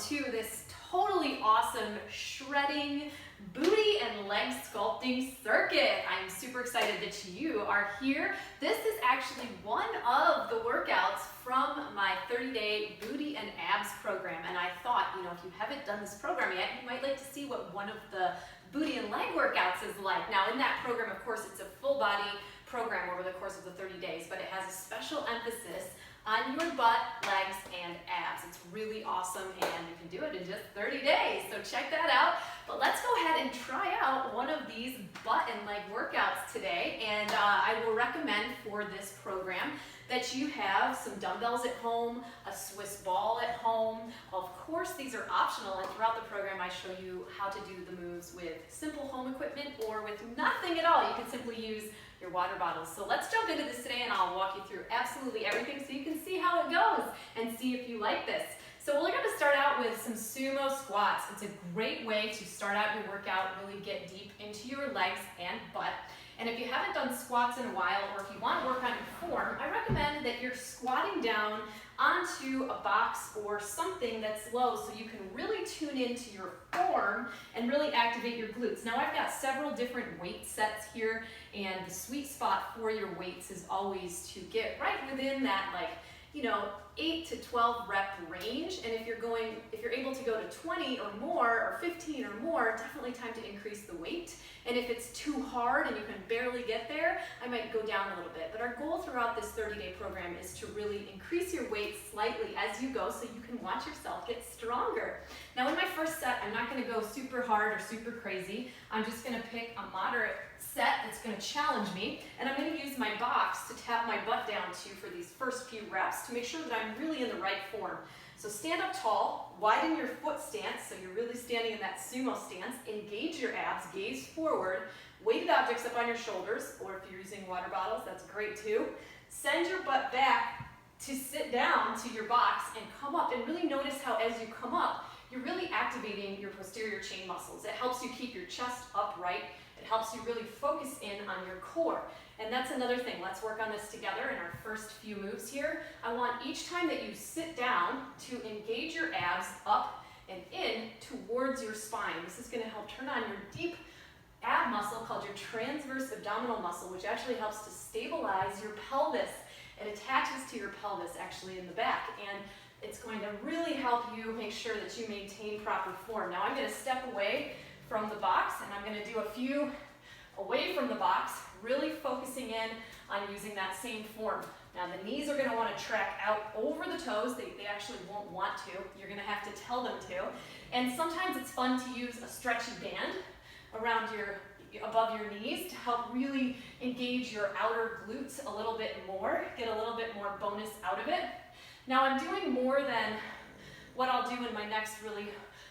to this totally awesome shredding booty and leg sculpting circuit. I'm super excited that you are here. This is actually one of the workouts from my 30-day booty and abs program. And I thought, if you haven't done this program yet, you might like to see what one of the booty and leg workouts is like. Now in that program, of course, it's a full body program over the course of the 30 days, but it has a special emphasis on your butt, legs, and abs. It's really awesome, and you can do it in just 30 days, so check that out. But let's go ahead and try out one of these butt and leg workouts today, and I will recommend for this program that you have some dumbbells at home, a Swiss ball at home. Of course, these are optional, and throughout the program I show you how to do the moves with simple home equipment or with nothing at all. You can simply use your water bottles. So let's jump into this today and I'll walk you through absolutely everything so you can see how it goes and see if you like this. So we're going to start out with some sumo squats. It's a great way to start out your workout, really get deep into your legs and butt. And if you haven't done squats in a while, or if you want to work on your form, I recommend that you're squatting down onto a box or something that's low so you can really tune into your form and really activate your glutes. Now I've got several different weight sets here, and the sweet spot for your weights is always to get right within that 8 to 12 rep range. And if you're able to go to 20 or more or 15 or more, definitely time to increase the weight. And if it's too hard and you can barely get there, I might go down a little bit. But our goal throughout this 30-day program is to really increase your weight slightly as you go so you can watch yourself get stronger. Now in my first set, I'm not going to go super hard or super crazy. I'm just going to pick a moderate set that's going to challenge me, and I'm going to use my box to tap my butt down to for these first few reps to make sure that I'm really in the right form. So stand up tall, widen your foot stance, so you're really standing in that sumo stance, engage your abs, gaze forward, weighted objects up on your shoulders, or if you're using water bottles, that's great too. Send your butt back to sit down to your box and come up, and really notice how as you come up, you're really activating your posterior chain muscles. It helps you keep your chest upright. It helps you really focus in on your core. And that's another thing. Let's work on this together in our first few moves here. I want each time that you sit down to engage your abs up and in towards your spine. This is going to help turn on your deep ab muscle called your transverse abdominal muscle, which actually helps to stabilize your pelvis. It attaches to your pelvis actually in the back, and it's going to really help you make sure that you maintain proper form. Now I'm going to step away from the box, and I'm going to do a few away from the box, really focusing in on using that same form. Now the knees are going to want to track out over the toes. They actually won't want to. You're going to have to tell them to. And sometimes it's fun to use a stretchy band around above your knees to help really engage your outer glutes a little bit more, get a little bit more bonus out of it. Now I'm doing more than what I'll do in my next really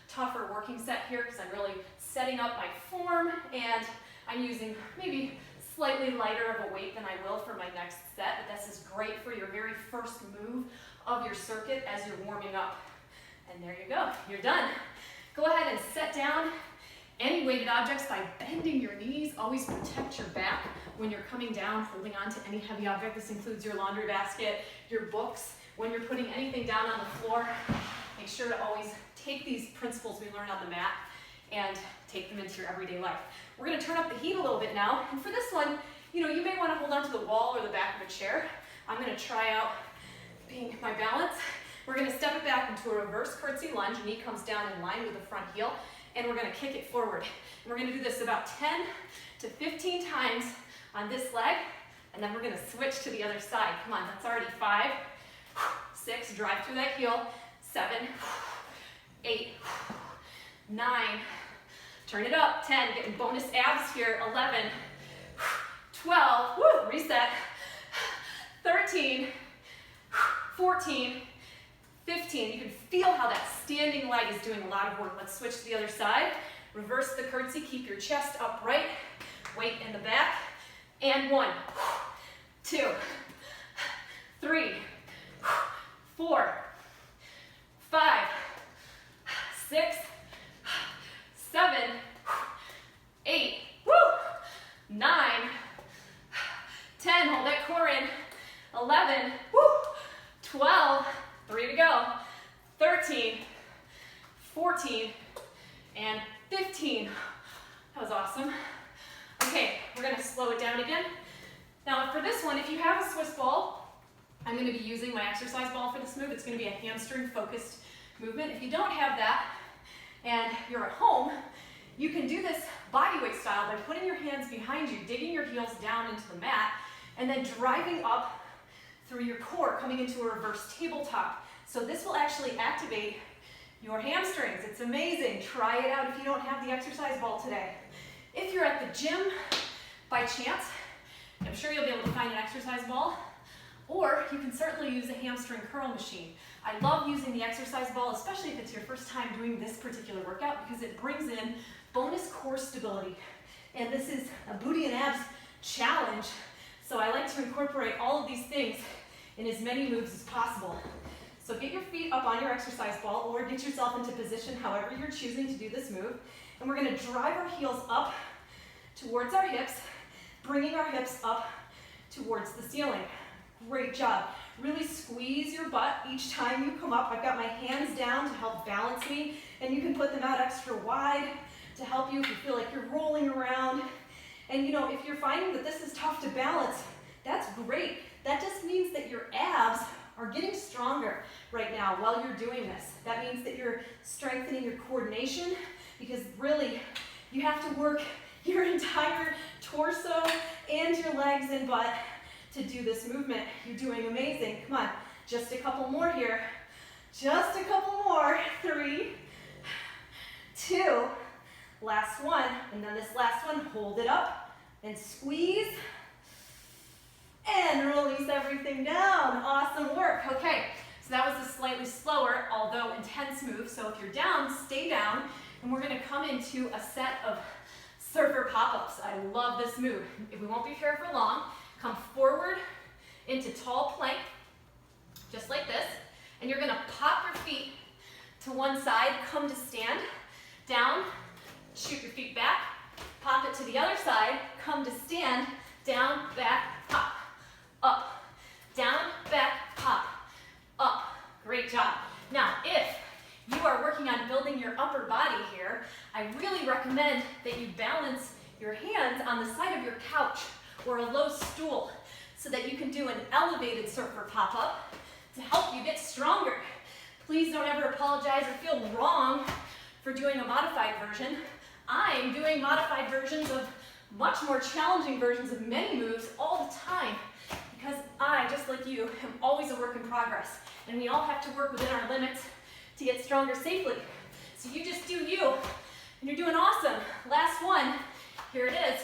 tougher working set here, because I'm really setting up my form, and I'm using maybe slightly lighter of a weight than I will for my next set, but this is great for your very first move of your circuit as you're warming up. And there you go, you're done. Go ahead and set down any weighted objects by bending your knees. Always protect your back when you're coming down, holding on to any heavy object. This includes your laundry basket, your books. When you're putting anything down on the floor, make sure to always take these principles we learned on the mat and take them into your everyday life. We're going to turn up the heat a little bit now, and for this one, you may want to hold on to the wall or the back of a chair. I'm going to try out being my balance. We're going to step it back into a reverse curtsy lunge. Knee comes down in line with the front heel, and we're going to kick it forward. And we're going to do this about 10 to 15 times on this leg, and then we're going to switch to the other side. Come on, that's already 5, 6, drive through that heel, 7, 8, 9, turn it up, 10, getting bonus abs here, 11, 12, woo, reset, 13, 14, 15. You can feel how that standing leg is doing a lot of work. Let's switch to the other side. Reverse the curtsy, keep your chest upright, weight in the back, and 1, 2, 3, 4, 5, 6, 7, 8, woo, 9, 10, hold that core in, 11, woo, 12, 3 to go, 13, 14, and 15. That was awesome. Okay, we're gonna slow it down again. Now for this one, if you have a Swiss ball, I'm gonna be using my exercise ball for this move. It's gonna be a hamstring focused movement. If you don't have that and you're at home, you can do this bodyweight style by putting your hands behind you, digging your heels down into the mat, and then driving up through your core, coming into a reverse tabletop. So this will actually activate your hamstrings. It's amazing. Try it out if you don't have the exercise ball today. If you're at the gym by chance, I'm sure you'll be able to find an exercise ball, or you can certainly use a hamstring curl machine. I love using the exercise ball, especially if it's your first time doing this particular workout, because it brings in bonus core stability. And this is a booty and abs challenge, so I like to incorporate all of these things in as many moves as possible. So get your feet up on your exercise ball, or get yourself into position however you're choosing to do this move. And we're gonna drive our heels up towards our hips, bringing our hips up towards the ceiling. Great job. Really squeeze your butt each time you come up. I've got my hands down to help balance me, and you can put them out extra wide to help you if you feel like you're rolling around. And you know, if you're finding that this is tough to balance, that's great. That just means that your abs are getting stronger right now while you're doing this. That means that you're strengthening your coordination, because really you have to work your entire torso and your legs and butt to do this movement. You're doing amazing. Come on, just a couple more here. Just a couple more. 3, 2, last one. And then this last one, hold it up and squeeze and release everything down. Awesome work. Okay, so that was a slightly slower, although intense move. So if you're down, stay down. And we're gonna come into a set of surfer pop-ups. I love this move. We won't be here for long. Come forward into tall plank, just like this. And you're gonna pop your feet to one side, come to stand, down, shoot your feet back, pop it to the other side, come to stand, down, back, pop, up, down, back, pop, up. Great job. Now, if you are working on building your upper body here, I really recommend that you balance your hands on the side of your couch or a low stool so that you can do an elevated surfer pop-up to help you get stronger. Please don't ever apologize or feel wrong for doing a modified version. I'm doing modified versions of much more challenging versions of many moves all the time, because I, just like you, am always a work in progress, and we all have to work within our limits to get stronger safely. So you just do you, and you're doing awesome. Last one, here it is.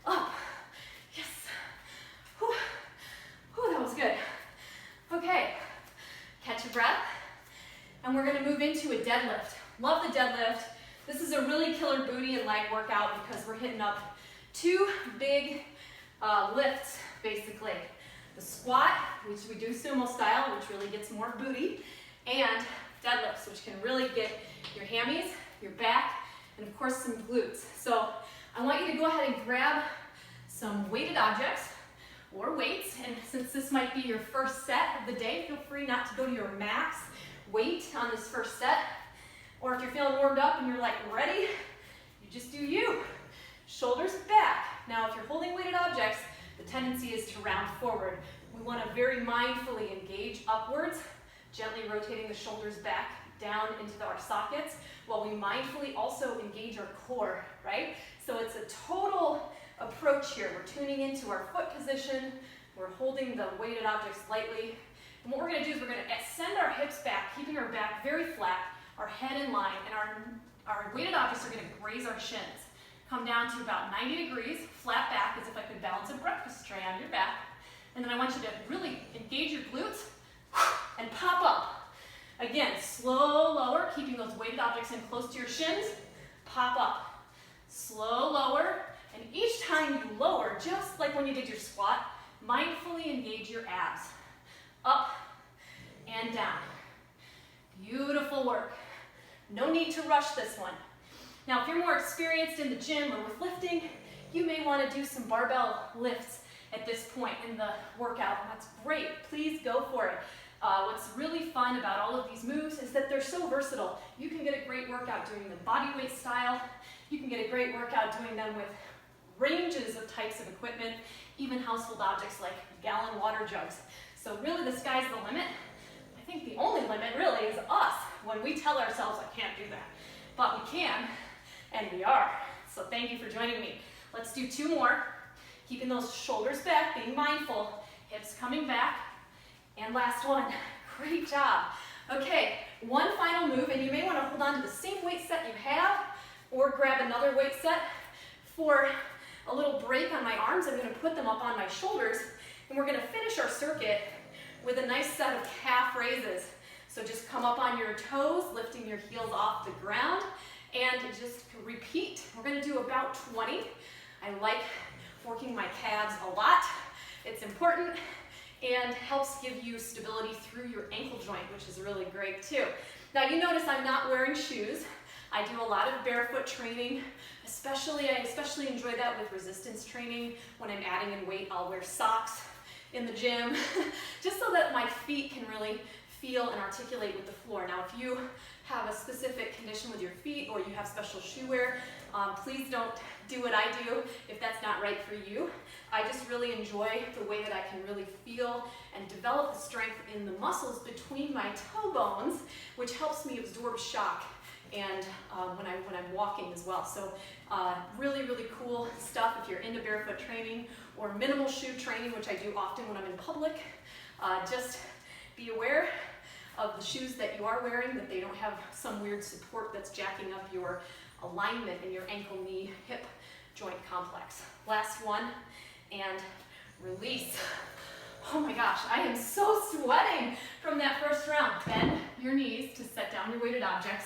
Up, yes. Whew. Whew, that was good. Okay, catch your breath, and we're gonna move into a deadlift. Love the deadlift. This is a really killer booty and leg workout because we're hitting up 2 big lifts, basically. The squat, which we do sumo style, which really gets more booty, and deadlifts, which can really get your hammies, your back, and of course some glutes. So I want you to go ahead and grab some weighted objects or weights, and since this might be your first set of the day, feel free not to go to your max weight on this first set. Or if you're feeling warmed up and you're like ready, you just do you. Shoulders back. Now if you're holding weighted objects, the tendency is to round forward. We want to very mindfully engage upwards, gently rotating the shoulders back down into our sockets, while we mindfully also engage our core, right? So it's a total approach here. We're tuning into our foot position, we're holding the weighted objects lightly, and what we're going to do is we're going to send our hips back, keeping our back very flat, our head in line, and our weighted objects are going to graze our shins. Come down to about 90 degrees, flat back, as if I could balance a breakfast tray on your back. And then I want you to really engage your glutes and pop up. Again, slow lower, keeping those weighted objects in close to your shins. Pop up. Slow lower, and each time you lower, just like when you did your squat, mindfully engage your abs. Up and down. Beautiful work. No need to rush this one. Now, if you're more experienced in the gym or with lifting, you may want to do some barbell lifts at this point in the workout, and that's great. Please go for it. What's really fun about all of these moves is that they're so versatile. You can get a great workout doing them bodyweight style. You can get a great workout doing them with ranges of types of equipment, even household objects like gallon water jugs. So really the sky's the limit. I think the only limit really is us when we tell ourselves I can't do that. But we can, and we are. So thank you for joining me. Let's do 2 more. Keeping those shoulders back, being mindful, hips coming back. And last one. Great job. Okay, one final move, and you may want to hold on to the same weight set you have, or grab another weight set. For a little break on my arms, I'm going to put them up on my shoulders, and we're going to finish our circuit with a nice set of calf raises. So just come up on your toes, lifting your heels off the ground, and just repeat. We're going to do about 20. I like working my calves a lot. It's important and helps give you stability through your ankle joint, which is really great too. Now you notice I'm not wearing shoes. I do a lot of barefoot training, I especially enjoy that with resistance training. When I'm adding in weight, I'll wear socks in the gym, just so that my feet can really feel and articulate with the floor. Now, if you have a specific condition with your feet or you have special shoe wear, please don't do what I do if that's not right for you. I just really enjoy the way that I can really feel and develop the strength in the muscles between my toe bones, which helps me absorb shock and when I'm walking as well. So really, really cool stuff if you're into barefoot training or minimal shoe training, which I do often when I'm in public. Just be aware of the shoes that you are wearing, that they don't have some weird support that's jacking up your alignment in your ankle, knee, hip joint complex. Last one, and release. Oh my gosh, I am so sweating from that first round. Bend your knees to set down your weighted objects.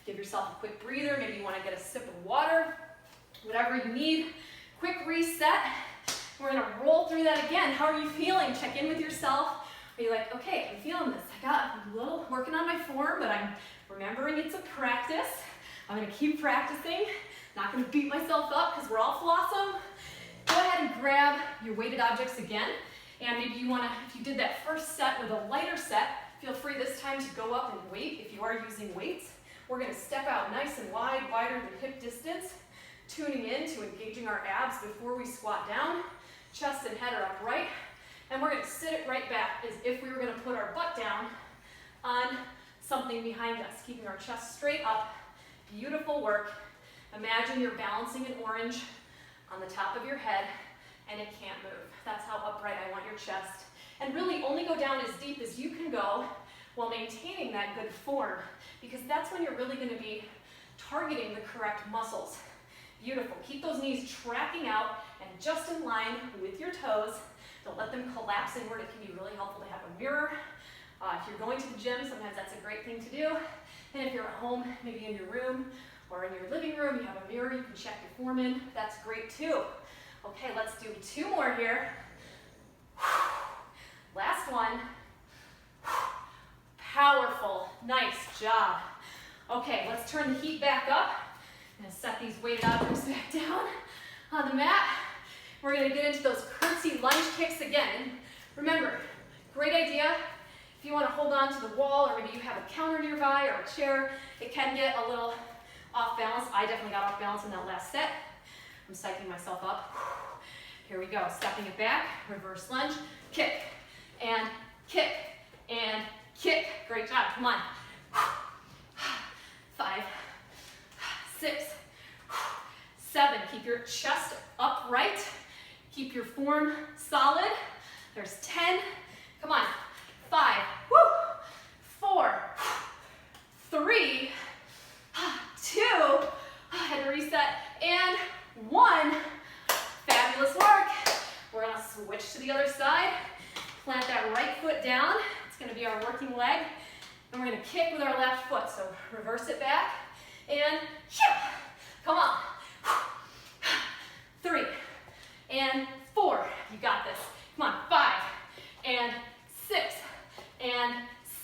Give yourself a quick breather. Maybe you want to get a sip of water, whatever you need. Quick reset. We're going to roll through that again. How are you feeling? Check in with yourself. Are you like, okay, I'm feeling this. I got a little working on my form, but I'm remembering it's a practice. I'm going to keep practicing. Not going to beat myself up because we're all flawsome. Go ahead and grab your weighted objects again. And maybe you want to, if you did that first set with a lighter set, feel free this time to go up and weight if you are using weights. We're going to step out nice and wide, wider than hip distance, tuning in to engaging our abs before we squat down. Chest and head are upright. And we're going to sit it right back as if we were going to put our butt down on something behind us, keeping our chest straight up. Beautiful work. Imagine you're balancing an orange on the top of your head and it can't move. That's how upright I want your chest. And really only go down as deep as you can go while maintaining that good form, because that's when you're really going to be targeting the correct muscles. Beautiful. Keep those knees tracking out and just in line with your toes. Don't let them collapse inward. It can be really helpful to have a mirror. If you're going to the gym, sometimes that's a great thing to do. And if you're at home, maybe in your room or in your living room, you have a mirror, you can check your form in. That's great too. Okay, let's do 2 more here. Last one. Powerful. Nice job. Okay, let's turn the heat back up and set these weighted objects back down on the mat. We're going to get into those curtsy lunge kicks again. And remember, great idea. If you want to hold on to the wall, or maybe you have a counter nearby or a chair, it can get a little off balance. I definitely got off balance in that last set. I'm psyching myself up. Here we go. Stepping it back, reverse lunge, kick, and kick, and kick. Great job. Come on. 5, 6, 7. Keep your chest upright. Keep your form solid. There's 10. Come on. 5, 4, 3, 2, had to reset, and 1. Fabulous work. We're gonna switch to the other side. Plant that right foot down. It's gonna be our working leg. And we're gonna kick with our left foot. So reverse it back, and come on. 3, and 4. You got this. Come on. 5, and 6, and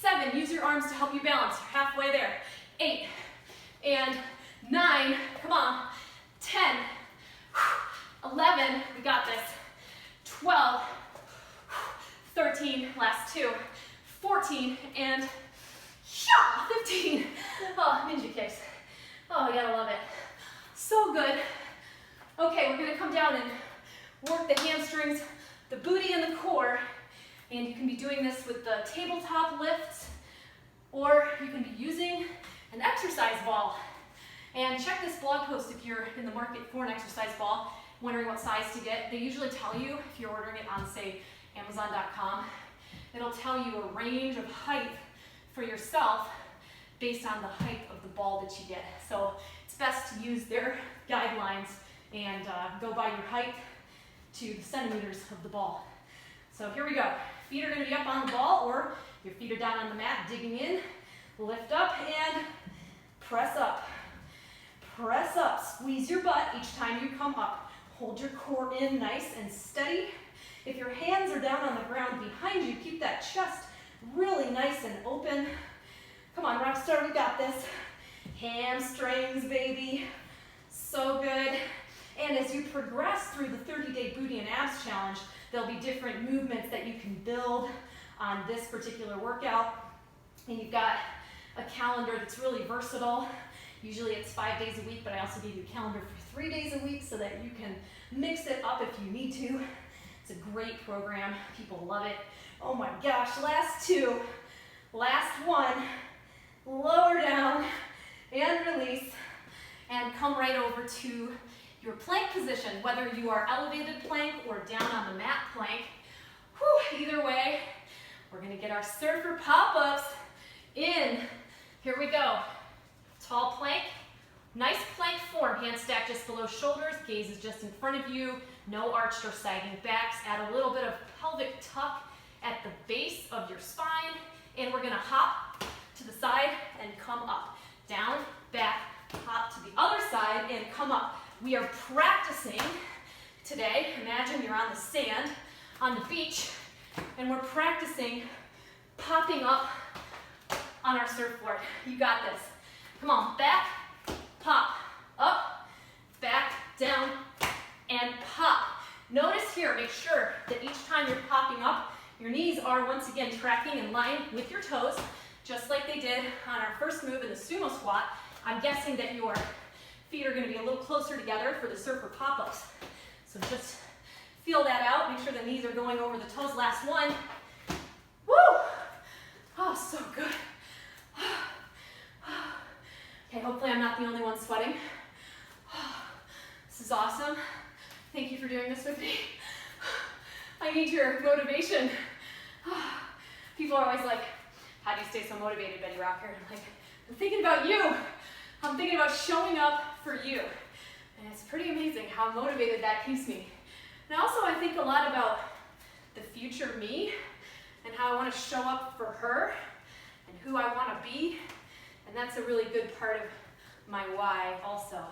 7. Use your arms to help you balance. You're halfway there. 8, and 9. Come on. 10, 11. We got this. 12, 13. Last 2. 14. 14, and 15. Oh, ninja kicks. Oh, you gotta love it. So good. Okay, we're gonna come down and work the hamstrings, the booty, and the core. And you can be doing this with the tabletop lifts, or you can be using an exercise ball. And check this blog post if you're in the market for an exercise ball, wondering what size to get. They usually tell you, if you're ordering it on, say, Amazon.com, it'll tell you a range of height for yourself based on the height of the ball that you get. So it's best to use their guidelines and go by your height to the centimeters of the ball. So here we go. Feet are going to be up on the ball, or your feet are down on the mat, digging in. Lift up and press up. Press up. Squeeze your butt each time you come up. Hold your core in nice and steady. If your hands are down on the ground behind you, keep that chest really nice and open. Come on, rockstar, we got this. Hamstrings, baby. So good. And as you progress through the 30-day booty and abs challenge, there'll be different movements that you can build on this particular workout. And you've got a calendar that's really versatile. Usually it's 5 days a week, but I also give you a calendar for 3 days a week so that you can mix it up if you need to. It's a great program. People love it. Oh my gosh, last two. Last one. Lower down and release. And come right over to your plank position, whether you are elevated plank or down on the mat plank. Whew, either way, we're gonna get our surfer pop-ups in. Here we go. Tall plank, nice plank form, hands stacked just below shoulders, gaze is just in front of you, no arched or sagging backs. Add a little bit of pelvic tuck at the base of your spine, and we're gonna hop to the side and come up. Down, back, hop to the other side and come up. We are practicing today. Imagine you're on the sand, on the beach, and we're practicing popping up on our surfboard. You got this. Come on, back, pop, up, back, down, and pop. Notice here, make sure that each time you're popping up, your knees are once again tracking in line with your toes, just like they did on our first move in the sumo squat. I'm guessing that your feet are gonna be a little closer together for the surfer pop-ups. So just feel that out, make sure the knees are going over the toes. Last one. Woo! Oh, so good. Okay, hopefully I'm not the only one sweating. This is awesome. Thank you for doing this with me. I need your motivation. People are always like, how do you stay so motivated, Betty Rocker? I'm like, I'm thinking about you. I'm thinking about showing up for you. And it's pretty amazing how motivated that keeps me. And also I think a lot about the future me and how I want to show up for her and who I want to be. And that's a really good part of my why also.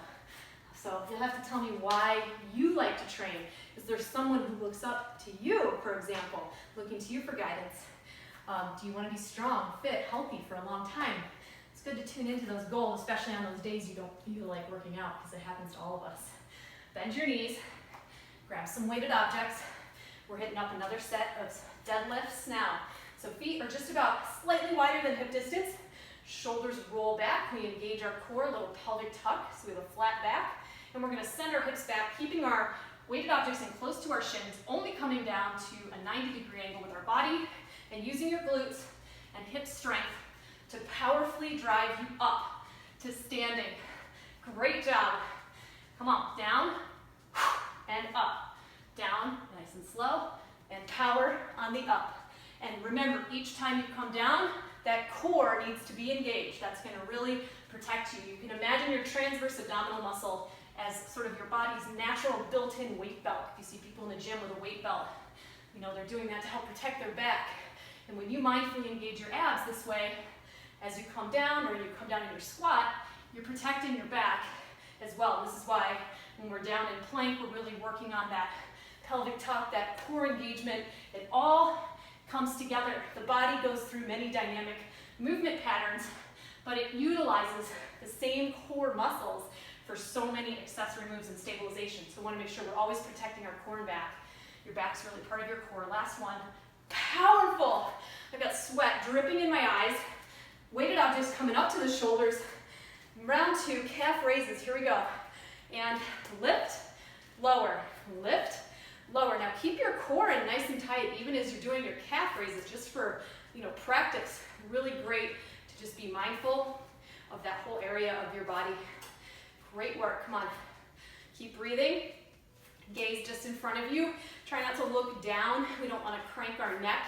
So you'll have to tell me why you like to train. Is there someone who looks up to you, for example, looking to you for guidance? Do you want to be strong, fit, healthy for a long time? It's good to tune into those goals, especially on those days you don't feel like working out, because it happens to all of us. Bend your knees, grab some weighted objects. We're hitting up another set of deadlifts now. So feet are just about slightly wider than hip distance. Shoulders roll back. We engage our core, a little pelvic tuck, so we have a flat back. And we're going to send our hips back, keeping our weighted objects in close to our shins, only coming down to a 90-degree angle with our body, and using your glutes and hip strength to powerfully drive you up to standing. Great job. Come on, down and up. Down, nice and slow, and power on the up. And remember, each time you come down, that core needs to be engaged. That's going to really protect you. You can imagine your transverse abdominal muscle as sort of your body's natural built-in weight belt. If you see people in the gym with a weight belt, you know, they're doing that to help protect their back. And when you mindfully engage your abs this way, as you come down or you come down in your squat, you're protecting your back as well. This is why when we're down in plank, we're really working on that pelvic tuck, that core engagement. It all comes together. The body goes through many dynamic movement patterns, but it utilizes the same core muscles for so many accessory moves and stabilization. So we want to make sure we're always protecting our core and back. Your back's really part of your core. Last one. Powerful. I've got sweat dripping in my eyes. Weighted objects coming up to the shoulders. Round 2, calf raises. Here we go. And lift, lower, lift, lower. Now keep your core in nice and tight even as you're doing your calf raises, just for, practice. Really great to just be mindful of that whole area of your body. Great work, come on. Keep breathing. Gaze just in front of you. Try not to look down. We don't want to crank our neck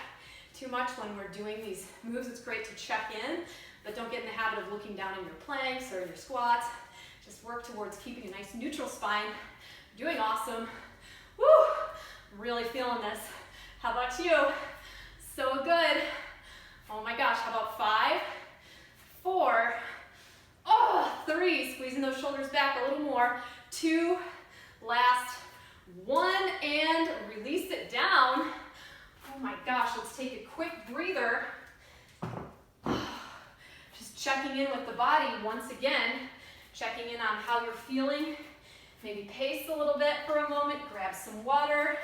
too much when we're doing these moves. It's great to check in, but don't get in the habit of looking down in your planks or in your squats. Just work towards keeping a nice neutral spine. Doing awesome. Woo! I'm really feeling this. How about you? So good. Oh my gosh, how about 5, 4, 3, squeezing those shoulders back a little more, 2, last, 1, and release it down. Oh my gosh, let's take a quick breather. Just checking in with the body once again, checking in on how you're feeling. Maybe pace a little bit for a moment, grab some water.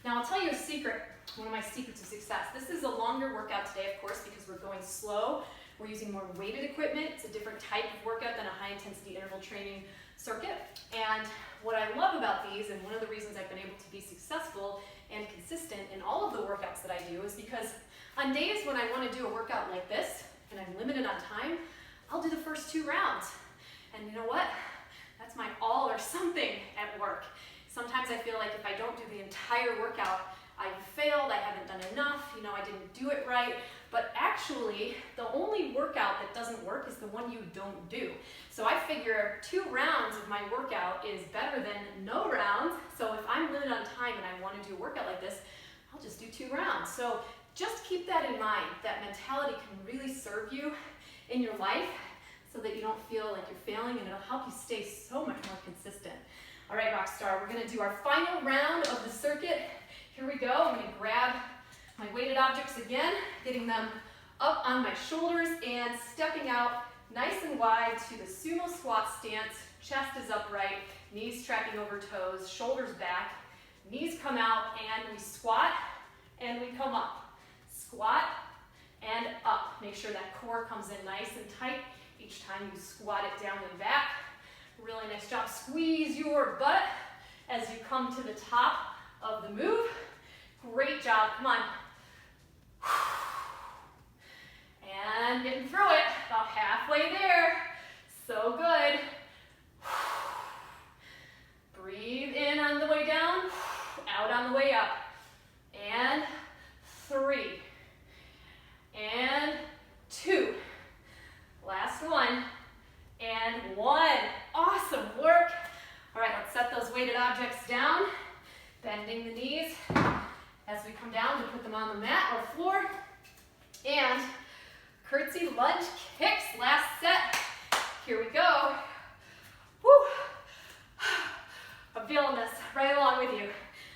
Now I'll tell you a secret, one of my secrets of success. This is a longer workout today, of course, because we're going slow. We're using more weighted equipment. It's a different type of workout than a high-intensity interval training circuit. And what I love about these, and one of the reasons I've been able to be successful and consistent in all of the workouts that I do, is because on days when I want to do a workout like this, and I'm limited on time, I'll do the first 2 rounds. And you know what? That's my all or something at work. Sometimes I feel like if I don't do the entire workout, I've failed, I haven't done enough, I didn't do it right. But actually, the only workout that doesn't work is the one you don't do. So I figure 2 rounds of my workout is better than no rounds. So if I'm limited on time and I want to do a workout like this, I'll just do 2 rounds. So just keep that in mind. That mentality can really serve you in your life so that you don't feel like you're failing, and it'll help you stay so much more consistent. All right, Rockstar, we're going to do our final round of the circuit. Here we go. I'm going to grab my weighted objects again, getting them up on my shoulders and stepping out nice and wide to the Sumo Squat stance. Chest is upright, knees tracking over toes, shoulders back, knees come out, and we squat and we come up. Squat and up. Make sure that core comes in nice and tight each time you squat it down and back. Really nice job. Squeeze your butt as you come to the top of the move. Great job. Come on. And getting through it. About halfway there. So good. Breathe in on the way down. Out on the way up. And 3. And 2. Last one. And 1. Awesome work. All right, let's set those weighted objects down. Bending the knees as we come down to put them on the mat or floor. And curtsy lunge kicks, last set. Here we go. Woo. I'm feeling this right along with you.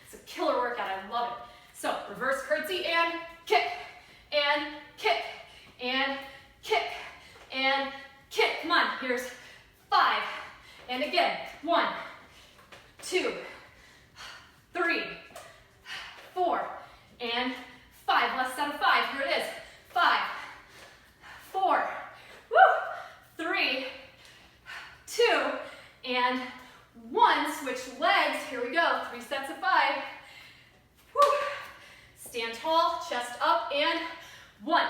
It's a killer workout, I love it. So reverse curtsy and kick, and kick, and kick, and kick. Come on, here's 5. And again, 1, 2, 3, 4, and 5. Last set of 5. Here it is. 5, 4, woo, 3, 2, and 1. Switch legs. Here we go. 3 sets of 5. Woo. Stand tall, chest up, and 1,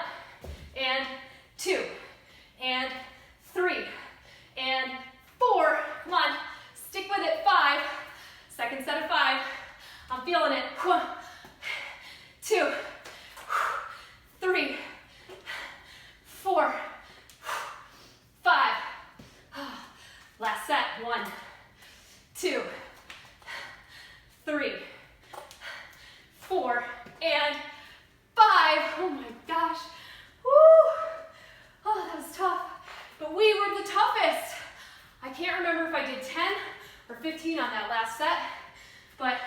and 2, and 3, and 4. Come on. Stick with it. 5. Second set of 5. I'm feeling it. 1, 2, 3, 4, 5. Last set. 1, 2, 3, 4, and 5. Oh my gosh. Woo. Oh, that was tough. But we were the toughest. I can't remember if I did 10 or 15 on that last set, but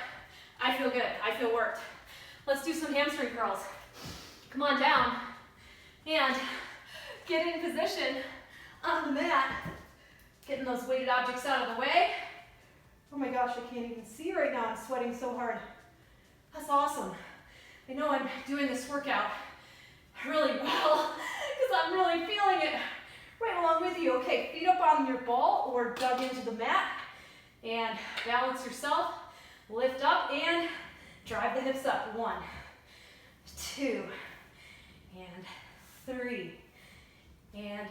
I feel good. I feel worked. Let's do some hamstring curls. Come on down and get in position on the mat. Getting those weighted objects out of the way. Oh my gosh, I can't even see right now. I'm sweating so hard. That's awesome. I know I'm doing this workout really well because I'm really feeling it right along with you. Okay, feet up on your ball or dug into the mat and balance yourself. Lift up and drive the hips up. 1, 2, and 3, and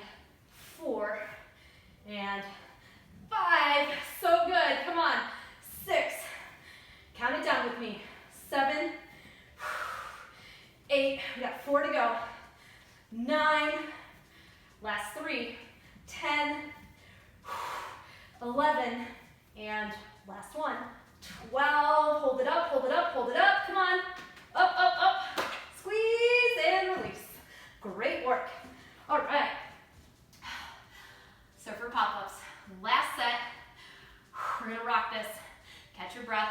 4, and 5. So good. Come on. 6. Count it down with me. 7, 8. We got 4 to go. 9. Last 3. 10. 11. And last 1. 12. Hold it up, hold it up, hold it up. Come on. Up, up, up. Squeeze and release. Great work. All right. So for pop-ups, last set. We're going to rock this. Catch your breath.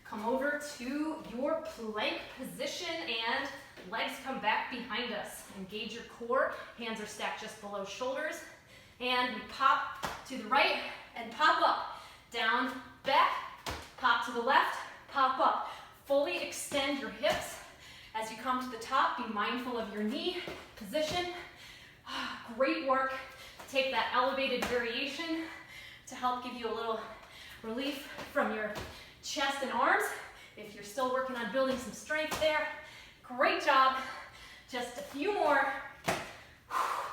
Come over to your plank position and legs come back behind us. Engage your core. Hands are stacked just below shoulders. And we pop to the right and pop up. Down, back, pop to the left, pop up. Fully extend your hips. As you come to the top, be mindful of your knee position. Great work. Take that elevated variation to help give you a little relief from your chest and arms. If you're still working on building some strength there, great job. Just a few more.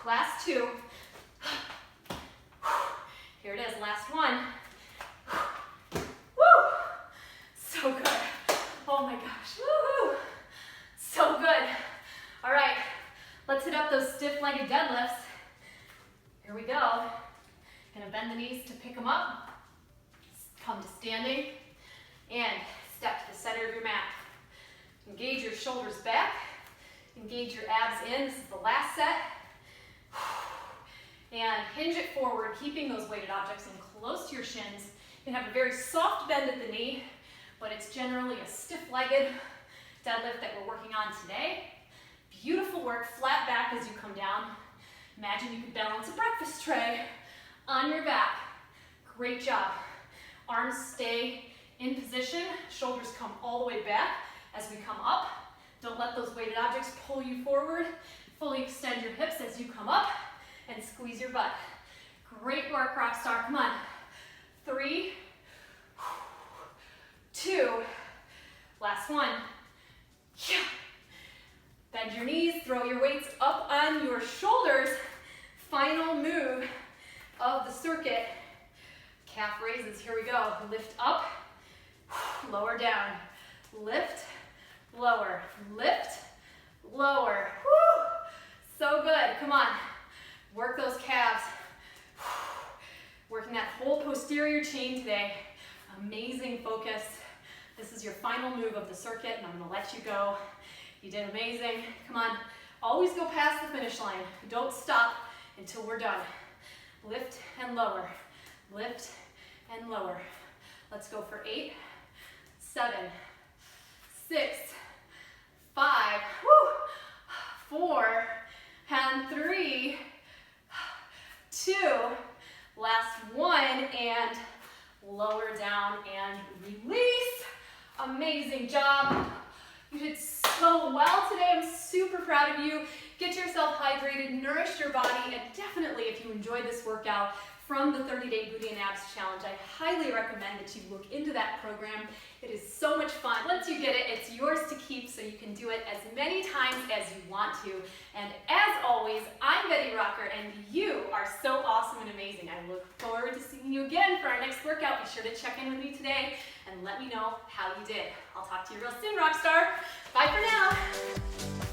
Last 2. Here it is, last 1. Woo! So good. Oh my gosh. Woo-hoo! So good. All right, let's hit up those stiff-legged deadlifts. Here we go. Gonna bend the knees to pick them up. Come to standing and step to the center of your mat. Engage your shoulders back. Engage your abs in. This is the last set. And hinge it forward, keeping those weighted objects in close to your shins. You can have a very soft bend at the knee, but it's generally a stiff-legged deadlift that we're working on today. Beautiful work, flat back as you come down. Imagine you could balance a breakfast tray on your back. Great job. Arms stay in position, shoulders come all the way back as we come up. Don't let those weighted objects pull you forward. Fully extend your hips as you come up and squeeze your butt. Great work, rock star. Come on. 3, 2, last 1. Yeah. Bend your knees, throw your weights up on your shoulders. Final move of the circuit. Calf raises, here we go. Lift up, lower down. Lift, lower, lift, lower. Woo! So good, come on. Work those calves. Working that whole posterior chain today. Amazing focus. This is your final move of the circuit, and I'm gonna let you go. You did amazing. Come on, always go past the finish line. Don't stop until we're done. Lift and lower, lift and lower. Let's go for 8, 7, 6, 5, 4, and 3, 2, last 1, and lower down and release. Amazing job. You did so well today. I'm super proud of you. Get yourself hydrated, nourish your body, and definitely if you enjoyed this workout from the 30-Day Booty and Abs Challenge, I highly recommend that you look into that program. It is so much fun. Once you get it, it's yours to keep, so you can do it as many times as you want to. And as always, I'm Betty Rocker, and you are so awesome and amazing. I look forward to seeing you again for our next workout. Be sure to check in with me today and let me know how you did. I'll talk to you real soon, Rockstar. Bye for now.